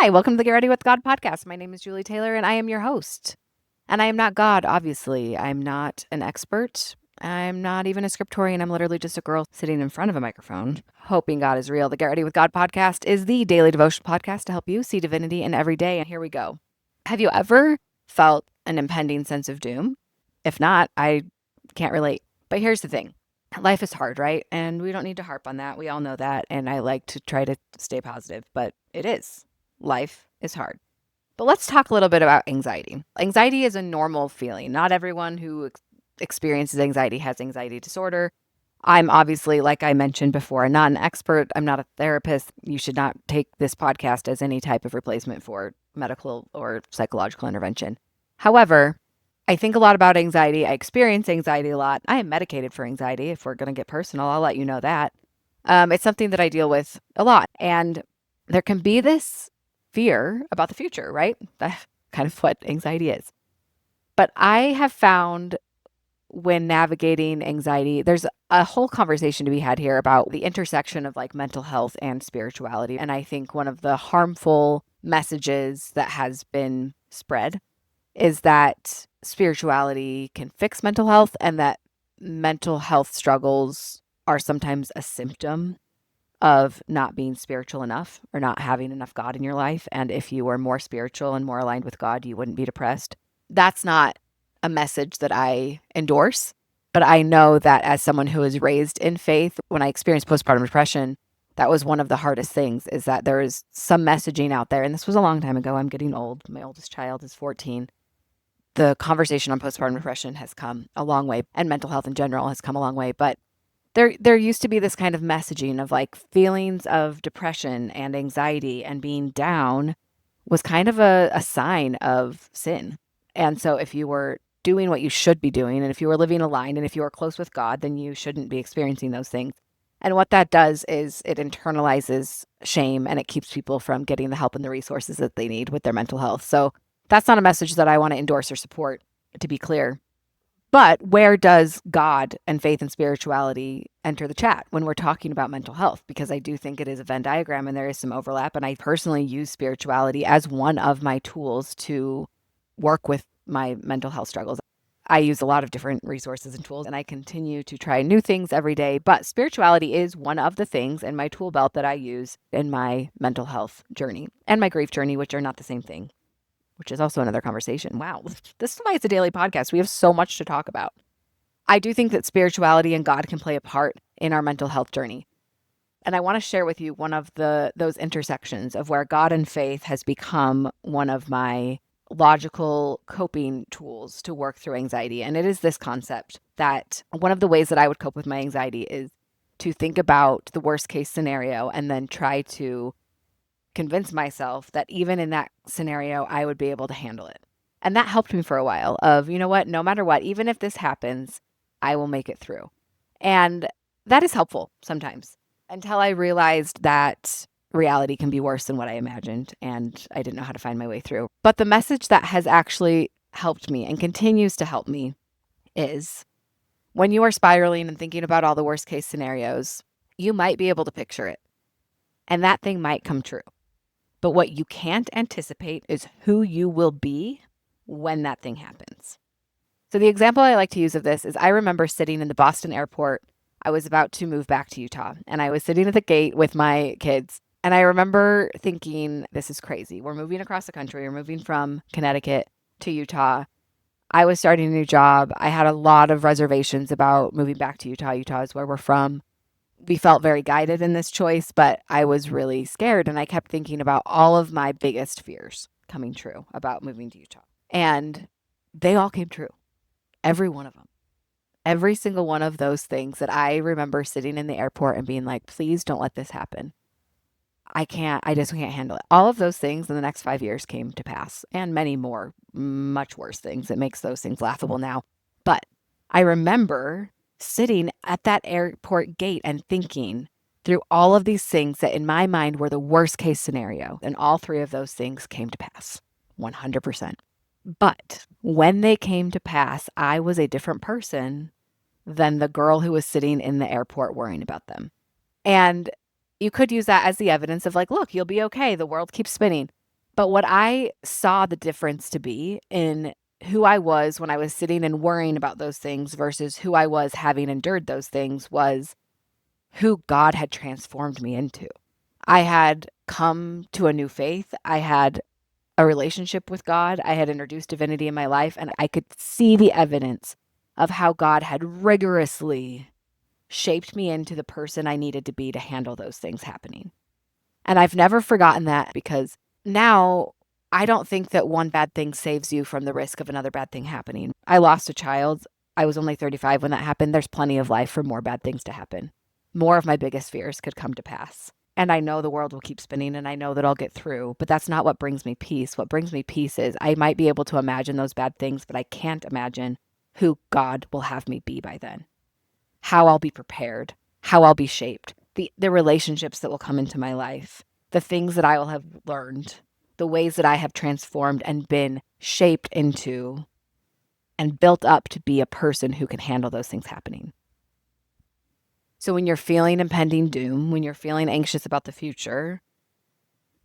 Hi, welcome to the Get Ready with God podcast. My name is Julie Taylor and I am your host. And I am not God, obviously. I'm not an expert. I'm not even a scriptorian. I'm literally just a girl sitting in front of a microphone, hoping God is real. The Get Ready with God podcast is the daily devotion podcast to help you see divinity in every day. And here we go. Have you ever felt an impending sense of doom? If not, I can't relate. But here's the thing. Life is hard, right? And we don't need to harp on that. We all know that. And I like to try to stay positive, but it is. Life is hard. But let's talk a little bit about anxiety. Anxiety is a normal feeling. Not everyone who experiences anxiety has anxiety disorder. I'm obviously, like I mentioned before, not an expert. I'm not a therapist. You should not take this podcast as any type of replacement for medical or psychological intervention. However, I think a lot about anxiety. I experience anxiety a lot. I am medicated for anxiety. If we're going to get personal, I'll let you know that. It's something that I deal with a lot. And there can be this fear about the future, right? That's kind of what anxiety is. But I have found when navigating anxiety, there's a whole conversation to be had here about the intersection of like mental health and spirituality. And I think one of the harmful messages that has been spread is that spirituality can fix mental health and that mental health struggles are sometimes a symptom of not being spiritual enough or not having enough God in your life. And if you were more spiritual and more aligned with God, you wouldn't be depressed. That's not a message that I endorse. But I know that as someone who was raised in faith, when I experienced postpartum depression, that was one of the hardest things is that there is some messaging out there. And this was a long time ago. I'm getting old. My oldest child is 14. The conversation on postpartum depression has come a long way, and mental health in general has come a long way. But there used to be this kind of messaging of like feelings of depression and anxiety and being down was kind of a sign of sin. And so if you were doing what you should be doing, and if you were living aligned, and if you were close with God, then you shouldn't be experiencing those things. And what that does is it internalizes shame and it keeps people from getting the help and the resources that they need with their mental health. So that's not a message that I want to endorse or support, to be clear. But where does God and faith and spirituality enter the chat when we're talking about mental health? Because I do think it is a Venn diagram and there is some overlap. And I personally use spirituality as one of my tools to work with my mental health struggles. I use a lot of different resources and tools, and I continue to try new things every day. But spirituality is one of the things in my tool belt that I use in my mental health journey and my grief journey, which are not the same thing, which is also another conversation. Wow, this is why it's a daily podcast. We have so much to talk about. I do think that spirituality and God can play a part in our mental health journey. And I want to share with you one of those intersections of where God and faith has become one of my logical coping tools to work through anxiety. And it is this concept that one of the ways that I would cope with my anxiety is to think about the worst case scenario and then try to convince myself that even in that scenario, I would be able to handle it. And that helped me for a while of, you know what, no matter what, even if this happens, I will make it through. And that is helpful sometimes until I realized that reality can be worse than what I imagined. And I didn't know how to find my way through. But the message that has actually helped me and continues to help me is when you are spiraling and thinking about all the worst case scenarios, you might be able to picture it. And that thing might come true. But what you can't anticipate is who you will be when that thing happens. So the example I like to use of this is I remember sitting in the Boston airport. I was about to move back to Utah, and I was sitting at the gate with my kids. And I remember thinking, this is crazy. We're moving across the country. We're moving from Connecticut to Utah. I was starting a new job. I had a lot of reservations about moving back to Utah. Utah is where we're from. We felt very guided in this choice, but I was really scared. And I kept thinking about all of my biggest fears coming true about moving to Utah. And they all came true. Every one of them. Every single one of those things that I remember sitting in the airport and being like, please don't let this happen. I just can't handle it. All of those things in the next 5 years came to pass, and many more, much worse things. It makes those things laughable now. But I remember sitting at that airport gate and thinking through all of these things that in my mind were the worst case scenario. And all three of those things came to pass 100%. But when they came to pass, I was a different person than the girl who was sitting in the airport worrying about them. And you could use that as the evidence of like, look, you'll be okay. The world keeps spinning. But what I saw the difference to be in who I was when I was sitting and worrying about those things versus who I was having endured those things was who God had transformed me into. I had come to a new faith. I had a relationship with God. I had introduced divinity in my life, and I could see the evidence of how God had rigorously shaped me into the person I needed to be to handle those things happening. And I've never forgotten that, because now I don't think that one bad thing saves you from the risk of another bad thing happening. I lost a child. I was only 35 when that happened. There's plenty of life for more bad things to happen. More of my biggest fears could come to pass. And I know the world will keep spinning, and I know that I'll get through, but that's not what brings me peace. What brings me peace is I might be able to imagine those bad things, but I can't imagine who God will have me be by then, how I'll be prepared, how I'll be shaped, the relationships that will come into my life, the things that I will have learned, the ways that I have transformed and been shaped into and built up to be a person who can handle those things happening. So when you're feeling impending doom, when you're feeling anxious about the future,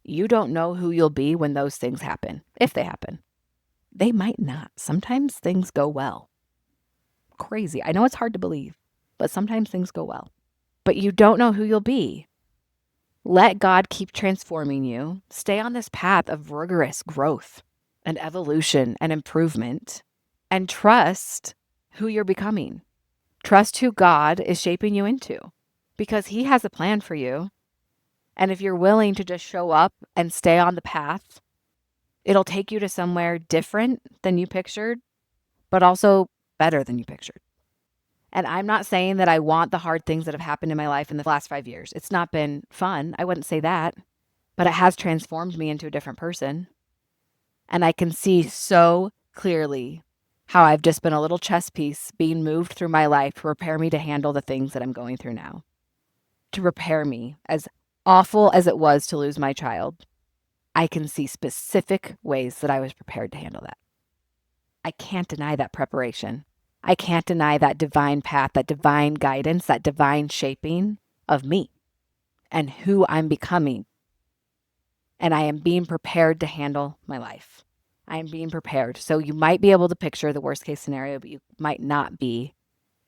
you don't know who you'll be when those things happen, if they happen. They might not. Sometimes things go well. Crazy. I know it's hard to believe, but sometimes things go well. But you don't know who you'll be. Let God keep transforming you. Stay on this path of rigorous growth and evolution and improvement, and trust who you're becoming. Trust who God is shaping you into, because He has a plan for you. And if you're willing to just show up and stay on the path, it'll take you to somewhere different than you pictured, but also better than you pictured. And I'm not saying that I want the hard things that have happened in my life in the last 5 years. It's not been fun. I wouldn't say that, but it has transformed me into a different person. And I can see so clearly how I've just been a little chess piece being moved through my life to prepare me to handle the things that I'm going through now, to prepare me. As awful as it was to lose my child, I can see specific ways that I was prepared to handle that. I can't deny that preparation. I can't deny that divine path, that divine guidance, that divine shaping of me and who I'm becoming. And I am being prepared to handle my life. I am being prepared. So you might be able to picture the worst case scenario, but you might not be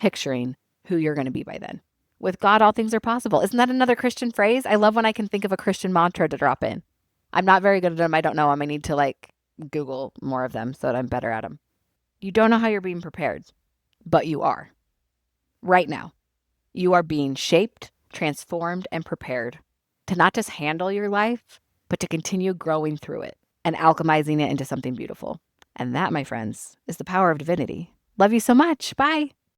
picturing who you're going to be by then. With God, all things are possible. Isn't that another Christian phrase? I love when I can think of a Christian mantra to drop in. I'm not very good at them. I don't know them. I need to Google more of them so that I'm better at them. You don't know how you're being prepared, but you are. Right now, you are being shaped, transformed, and prepared to not just handle your life, but to continue growing through it and alchemizing it into something beautiful. And that, my friends, is the power of divinity. Love you so much. Bye.